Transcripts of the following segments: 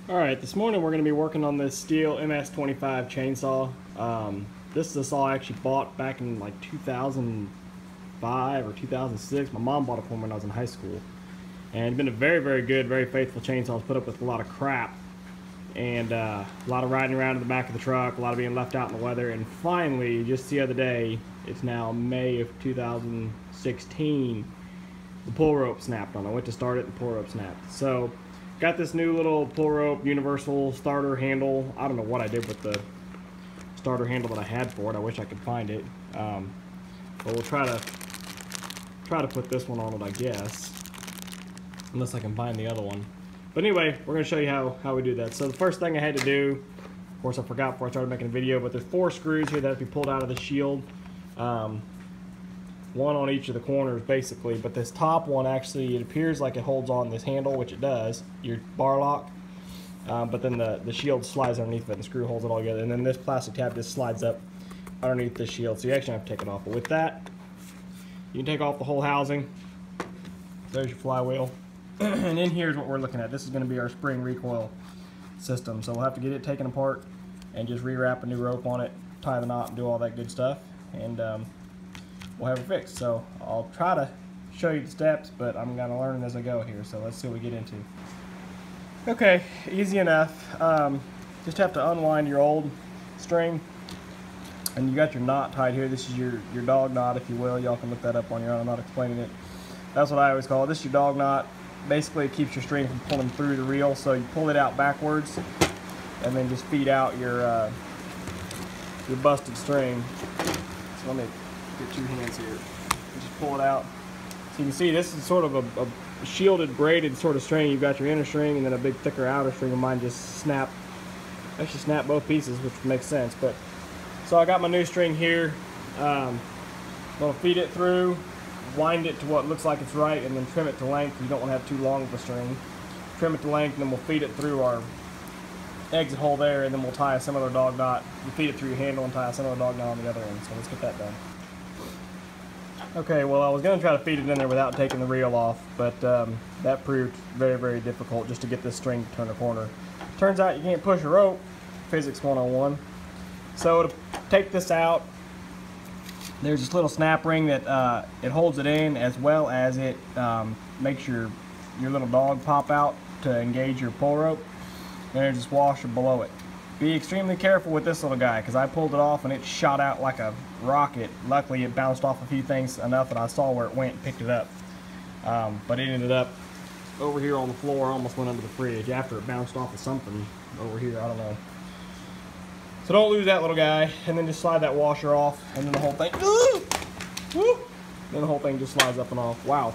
Alright, this morning we're going to be working on this Stihl MS25 chainsaw. This is a saw I actually bought back in like 2005 or 2006. My mom bought it for me when I was in high school. And it's been a very, very good, very faithful chainsaw. It's put up with a lot of crap. And a lot of riding around in the back of the truck, a lot of being left out in the weather. And finally, just the other day, it's now May of 2016, the pull rope snapped on it. I went to start it and the pull rope snapped. So, got this new little pull rope universal starter handle. I don't know what I did with the starter handle that I had for it. I wish I could find it. But we'll try to put this one on it, I guess. Unless I can find the other one. But anyway, we're going to show you how we do that. So the first thing I had to do, of course I forgot before I started making a video, but there's 4 screws here that have to be pulled out of the shield. One on each of the corners basically, but this top one actually, it appears like it holds on this handle, which it does, your bar lock, but then the shield slides underneath of it and the screw holds it all together, and then this plastic tab just slides up underneath the shield, so you actually have to take it off. But with that, you can take off the whole housing. There's your flywheel. And in here's what we're looking at. This is going to be our spring recoil system, so we'll have to get it taken apart and just rewrap a new rope on it, tie the knot and do all that good stuff, and we'll have it fixed. So I'll try to show you the steps, but I'm going to learn as I go here, so let's see what we get into. Okay, easy enough. Just have to unwind your old string, and you got your knot tied here. This is your dog knot, if you will. Y'all can look that up on your own. I'm not explaining it. That's what I always call it. This is your dog knot. Basically, it keeps your string from pulling through the reel, so you pull it out backwards and then just feed out your busted string. So let me get 2 hands here and just pull it out. So you can see this is sort of a shielded braided sort of string. You've got your inner string and then a big thicker outer string, and mine just snap. Actually snap both pieces, which makes sense. But so I got my new string here. I'm gonna feed it through, wind it to what looks like it's right, and then trim it to length. You don't want to have too long of a string. Trim it to length, and then we'll feed it through our exit hole there, and then we'll tie a similar dog knot. You feed it through your handle and tie a similar dog knot on the other end. So let's get that done. Okay, well, I was going to try to feed it in there without taking the reel off, but that proved very, very difficult just to get this string to turn a corner. Turns out you can't push a rope, physics 101. So to take this out, there's this little snap ring that it holds it in, as well as it makes your little dog pop out to engage your pull rope, and there's this washer below it. Be extremely careful with this little guy, because I pulled it off and it shot out like a rocket. Luckily it bounced off a few things enough that I saw where it went and picked it up. But it ended up over here on the floor, almost went under the fridge after it bounced off of something over here, I don't know. So don't lose that little guy, and then just slide that washer off, and then the whole thing, then the whole thing just slides up and off. Wow.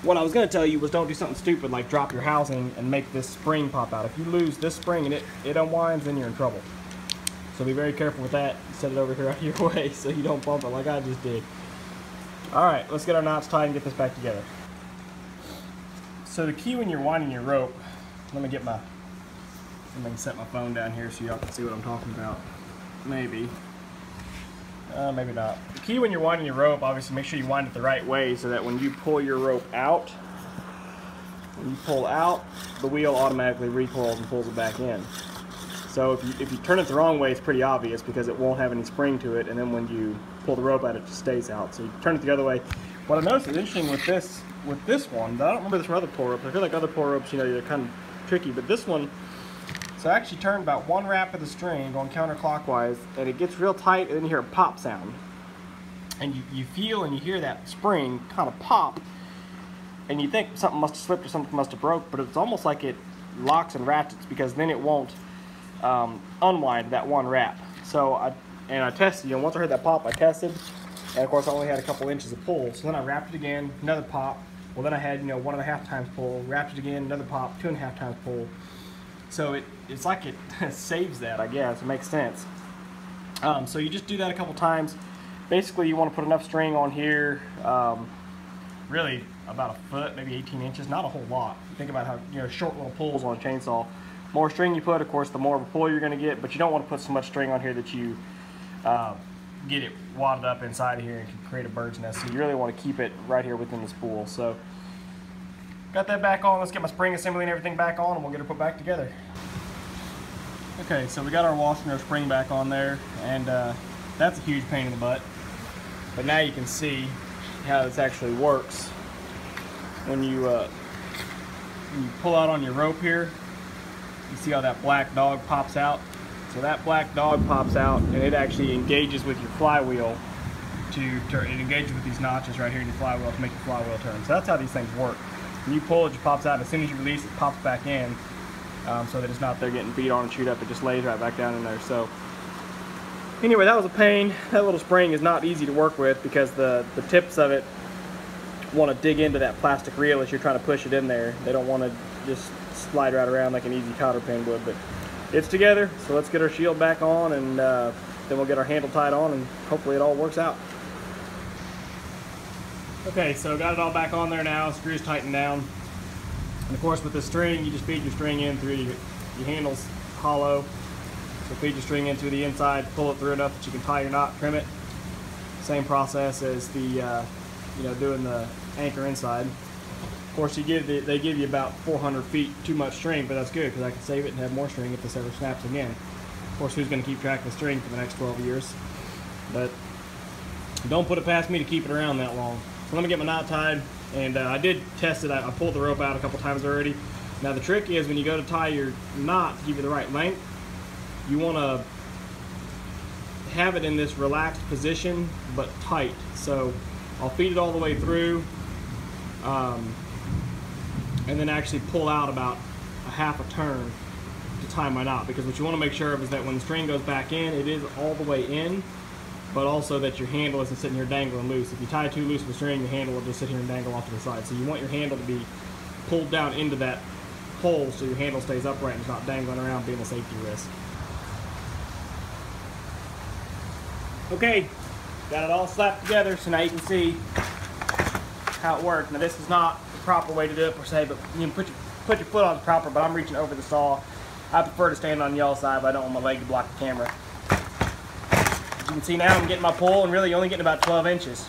What I was going to tell you was don't do something stupid like drop your housing and make this spring pop out. If you lose this spring and it unwinds, then you're in trouble. So be very careful with that. Set it over here out of your way so you don't bump it like I just did. Alright, let's get our knots tied and get this back together. So the key when you're winding your rope, let me set my phone down here so y'all can see what I'm talking about. Maybe. Maybe not. The key when you're winding your rope, obviously make sure you wind it the right way so that when you pull your rope out, when you pull out, the wheel automatically recoils and pulls it back in. So if you turn it the wrong way, it's pretty obvious because it won't have any spring to it, and then when you pull the rope out, it just stays out. So you turn it the other way. What I noticed is interesting with this one, I don't remember this from other pull ropes. I feel like other pull ropes, you know, they're kind of tricky, but this one, so I actually turned about 1 wrap of the string going counterclockwise, and it gets real tight, and then you hear a pop sound. And you feel and you hear that spring kind of pop, and you think something must have slipped or something must have broke, but it's almost like it locks and ratchets, because then it won't unwind that 1 wrap. So I tested, you know, once I heard that pop, I tested, and of course I only had a couple inches of pull. So then I wrapped it again, another pop. Well, then I had, you know, 1.5 times pull, wrapped it again, another pop, 2.5 times pull. So it's like it saves that, I guess. It makes sense. So you just do that a couple times. Basically, you want to put enough string on here, really about a foot, maybe 18 inches, not a whole lot. Think about how, you know, short little pulls on a chainsaw. More string you put, of course, the more of a pull you're going to get, but you don't want to put so much string on here that you get it wadded up inside of here and can create a bird's nest. So you really want to keep it right here within the spool. So got that back on. Let's get my spring assembly and everything back on, and we'll get it put back together. Okay, so we got our washer and our spring back on there, and that's a huge pain in the butt. But now you can see how this actually works. When you pull out on your rope here, you see how that black dog pops out? So that black dog pops out, and it actually engages with your flywheel to turn. It engages with these notches right here in your flywheel to make your flywheel turn. So that's how these things work. When you pull it, it pops out. As soon as you release it, pops back in, so that it's not there getting beat on and chewed up. It just lays right back down in there. So anyway, that was a pain. That little spring is not easy to work with because the tips of it want to dig into that plastic reel as you're trying to push it in there. They don't want to just slide right around like an easy cotter pin would. But it's together, so let's get our shield back on, and then we'll get our handle tied on, and hopefully it all works out. Okay, so got it all back on there now, screws tightened down. And of course with the string, you just feed your string in through your handle's hollow. So feed your string in through the inside, pull it through enough that you can tie your knot, trim it. Same process as the doing the anchor inside. Of course they give you about 400 feet too much string, but that's good because I can save it and have more string if this ever snaps again. Of course, who's going to keep track of the string for the next 12 years? But don't put it past me to keep it around that long. So let me get my knot tied, and I did test it. I pulled the rope out a couple times already. Now the trick is when you go to tie your knot to give you the right length, you want to have it in this relaxed position but tight. So I'll feed it all the way through, and then actually pull out about a half a turn to tie my knot, because what you want to make sure of is that when the string goes back in, it is all the way in, but also that your handle isn't sitting here dangling loose. If you tie too loose of a string, your handle will just sit here and dangle off to the side. So you want your handle to be pulled down into that hole so your handle stays upright and it's not dangling around being a safety risk. Okay, got it all slapped together, so now you can see how it works. Now this is not the proper way to do it per se, but you can put your foot on the proper, but I'm reaching over the saw. I prefer to stand on y'all's side, but I don't want my leg to block the camera. As you can see now I'm getting my pull and really only getting about 12 inches.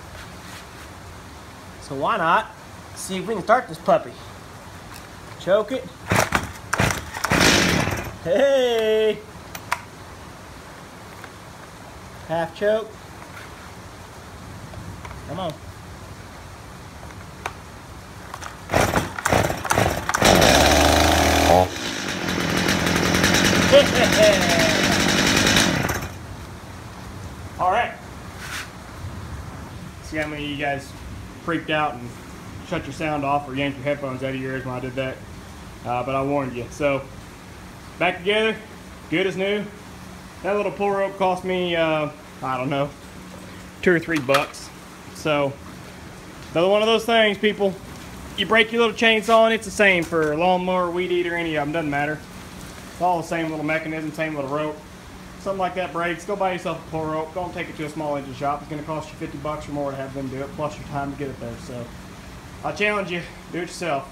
So why not see if we can start this puppy. Choke it. Hey! Half choke. Come on. All right. See how many of you guys freaked out and shut your sound off or yanked your headphones out of your ears when I did that. But I warned you. So back together, good as new. That little pull rope cost me, I don't know, $2 or $3. So another one of those things, people. You break your little chainsaw and it's the same for a lawnmower, weed eater, any of them, doesn't matter. It's all the same little mechanism, same little rope. Something like that breaks, go buy yourself a pull rope. Don't take it to a small engine shop. It's going to cost you $50 or more to have them do it, plus your time to get it there. So I challenge you, do it yourself.